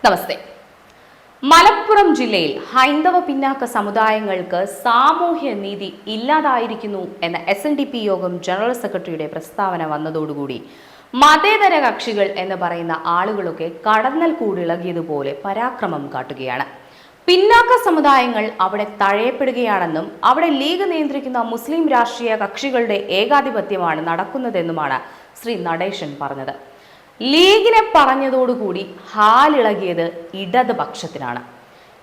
നമസ്തേ. മലപ്പുറം ജില്ലയിൽ ഹൈന്ദവ പിന്നാക്ക സമുദായങ്ങൾക്ക് സാമൂഹ്യ നീതി ഇല്ലാതായിരിക്കുന്നു എന്ന SNDP യോഗം ജനറൽ സെക്രട്ടറിയുടെ പ്രസ്താവന വന്നതോടുകൂടി മതേതര കക്ഷികൾ എന്ന് പറയുന്ന ആളുകളൊക്കെ കടന്നൽ കൂടിളകിയതുപോലെ പരാക്രമം കാട്ടുകയാണ്. പിന്നാക്ക സമുദായങ്ങൾ അവിടെ തഴയപ്പെടുകയാണെന്നും അവിടെ ലീഗ് നിയന്ത്രിക്കുന്ന മുസ്ലിം രാഷ്ട്രീയ കക്ഷികളുടെ ഏകാധിപത്യമാണ് നടക്കുന്നതെന്നുമാണ് ശ്രീ നടേശൻ പറഞ്ഞത്. ലീഗിനെ പറഞ്ഞതോടുകൂടി ഹാലിളകിയത് ഇടതുപക്ഷത്തിനാണ്.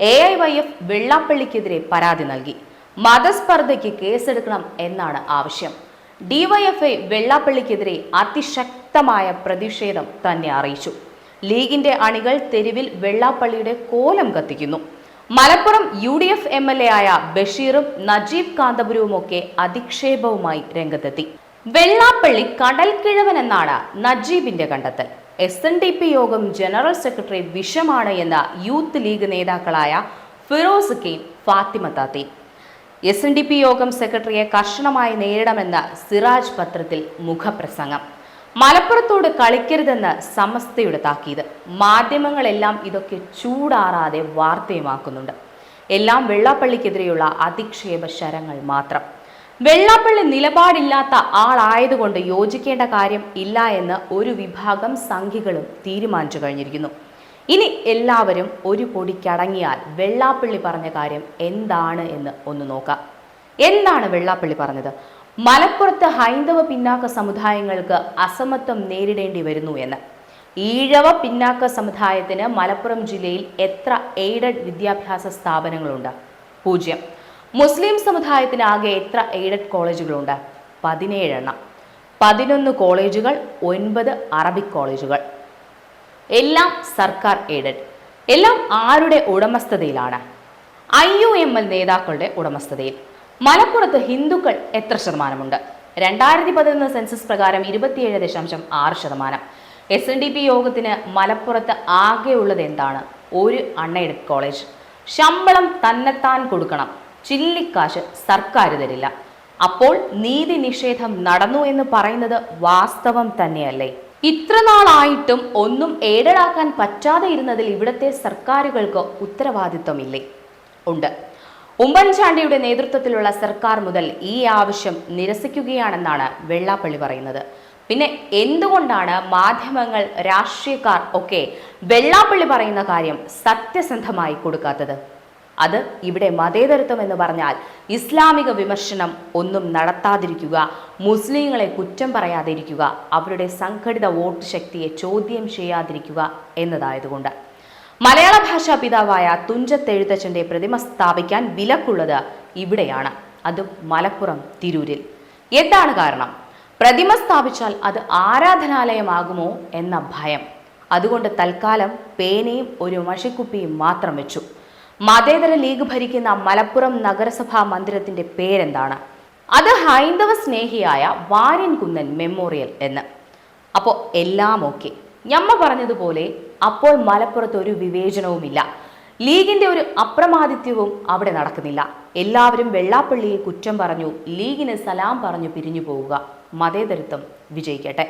AIYF വെള്ളാപ്പള്ളിക്കെതിരെ പരാതി നൽകി. മതസ്പർദ്ധയ്ക്ക് കേസെടുക്കണം എന്നാണ് ആവശ്യം. DYFI വെള്ളാപ്പള്ളിക്കെതിരെ അതിശക്തമായ പ്രതിഷേധം തന്നെ അറിയിച്ചു. ലീഗിന്റെ അണികൾ തെരുവിൽ വെള്ളാപ്പള്ളിയുടെ കോലം കത്തിക്കുന്നു. മലപ്പുറം UDF MLA ആയ ബഷീറും നജീബ് കാന്തപുരവുമൊക്കെ അധിക്ഷേപവുമായി രംഗത്തെത്തി. വെള്ളാപ്പള്ളി കടൽക്കിഴവൻ എന്നാണ് നജീബിന്റെ കണ്ടെത്തൽ. SNDP യോഗം ജനറൽ സെക്രട്ടറി വിഷമാണ് എന്ന യൂത്ത് ലീഗ് നേതാക്കളായ ഫിറോസ് കെയും ഫാത്തിമ താത്തയും. SNDP യോഗം സെക്രട്ടറിയെ കർശനമായി നേരിടണമെന്ന സിറാജ് പത്രത്തിൽ മുഖപ്രസംഗം. മലപ്പുറത്തോട് കളിക്കരുതെന്ന് സമസ്തയുടെ താക്കീത്. മാധ്യമങ്ങളെല്ലാം ഇതൊക്കെ ചൂടാറാതെ വാർത്തയുമാക്കുന്നുണ്ട്. എല്ലാം വെള്ളാപ്പള്ളിക്കെതിരെയുള്ള അധിക്ഷേപ ശരങ്ങൾ മാത്രം. വെള്ളാപ്പള്ളി നിലപാടില്ലാത്ത ആളായതുകൊണ്ട് യോജിക്കേണ്ട കാര്യം ഇല്ല എന്ന് ഒരു വിഭാഗം സംഘികളും തീരുമാനിച്ചു കഴിഞ്ഞിരിക്കുന്നു. ഇനി എല്ലാവരും ഒരു പൊടിക്കടങ്ങിയാൽ വെള്ളാപ്പള്ളി പറഞ്ഞ കാര്യം എന്താണ് എന്ന് ഒന്ന് നോക്കാം. എന്താണ് വെള്ളാപ്പള്ളി പറഞ്ഞത്? മലപ്പുറത്ത് ഹൈന്ദവ പിന്നാക്ക സമുദായങ്ങൾക്ക് അസമത്വം നേരിടേണ്ടി വരുന്നു എന്ന്. ഈഴവ പിന്നാക്ക സമുദായത്തിന് മലപ്പുറം ജില്ലയിൽ എത്ര എയ്ഡഡ് വിദ്യാഭ്യാസ സ്ഥാപനങ്ങളുണ്ട്? 0. മുസ്ലിം സമുദായത്തിന് ആകെ എത്ര എയ്ഡഡ് കോളേജുകളുണ്ട്? 17 എണ്ണം. 11 കോളേജുകൾ, 9 അറബിക് കോളേജുകൾ. എല്ലാം സർക്കാർ എയ്ഡഡ്. എല്ലാം ആരുടെ ഉടമസ്ഥതയിലാണ്? IUML നേതാക്കളുടെ ഉടമസ്ഥതയിൽ. മലപ്പുറത്ത് ഹിന്ദുക്കൾ എത്ര ശതമാനമുണ്ട്? 2011 സെൻസസ് പ്രകാരം 27.6%. SNDP യോഗത്തിന് മലപ്പുറത്ത് ആകെയുള്ളത് എന്താണ്? ഒരു അൺഎയ്ഡഡ് കോളേജ്. ശമ്പളം തന്നെത്താൻ കൊടുക്കണം. ചില്ലിക്കാശ് സർക്കാർ തരില്ല. അപ്പോൾ നീതി നിഷേധം നടന്നു എന്ന് പറയുന്നത് വാസ്തവം തന്നെയല്ലേ? ഇത്ര നാളായിട്ടും ഒന്നും എയ്ഡാക്കാൻ പറ്റാതെ ഇരുന്നതിൽ ഇവിടുത്തെ സർക്കാരുകൾക്ക് ഉത്തരവാദിത്വമില്ലേ? ഉണ്ട്. ഉമ്മൻചാണ്ടിയുടെ നേതൃത്വത്തിലുള്ള സർക്കാർ മുതൽ ഈ ആവശ്യം നിരസിക്കുകയാണെന്നാണ് വെള്ളാപ്പള്ളി പറയുന്നത്. പിന്നെ എന്തുകൊണ്ടാണ് മാധ്യമങ്ങൾ, രാഷ്ട്രീയക്കാർ ഒക്കെ വെള്ളാപ്പള്ളി പറയുന്ന കാര്യം സത്യസന്ധമായി കൊടുക്കാത്തത്? അത് ഇവിടെ മതേതരത്വം എന്ന് പറഞ്ഞാൽ ഇസ്ലാമിക വിമർശനം ഒന്നും നടത്താതിരിക്കുക, മുസ്ലിങ്ങളെ കുറ്റം പറയാതിരിക്കുക, അവരുടെ സംഘടിത വോട്ട് ശക്തിയെ ചോദ്യം ചെയ്യാതിരിക്കുക എന്നതായതുകൊണ്ട്. മലയാള ഭാഷാ പിതാവായ തുഞ്ചത്തെഴുത്തച്ഛൻ്റെ പ്രതിമ സ്ഥാപിക്കാൻ വിലക്കുള്ളത് ഇവിടെയാണ്, അതും മലപ്പുറം തിരൂരിൽ. എന്താണ് കാരണം? പ്രതിമ സ്ഥാപിച്ചാൽ അത് ആരാധനാലയമാകുമോ എന്ന ഭയം. അതുകൊണ്ട് തൽക്കാലം പേനയും ഒരു മഷിക്കുപ്പിയും മാത്രം വെച്ചു. മതേതര ലീഗ് ഭരിക്കുന്ന മലപ്പുറം നഗരസഭാ മന്ദിരത്തിന്റെ പേരെന്താണ്? അത് ഹൈന്ദവ സ്നേഹിയായ വാര്യൻകുന്നൻ മെമ്മോറിയൽ എന്ന്. അപ്പോൾ എല്ലാം ഓക്കെ. ഞമ്മ പറഞ്ഞതുപോലെ അപ്പോൾ മലപ്പുറത്ത് ഒരു വിവേചനവുമില്ല. ലീഗിന്റെ ഒരു അപ്രമാദിത്യവും അവിടെ നടക്കുന്നില്ല. എല്ലാവരും വെള്ളാപ്പള്ളിയെ കുറ്റം പറഞ്ഞു, ലീഗിന് സലാം പറഞ്ഞു പിരിഞ്ഞു പോവുക. മതേതരത്വം വിജയിക്കട്ടെ.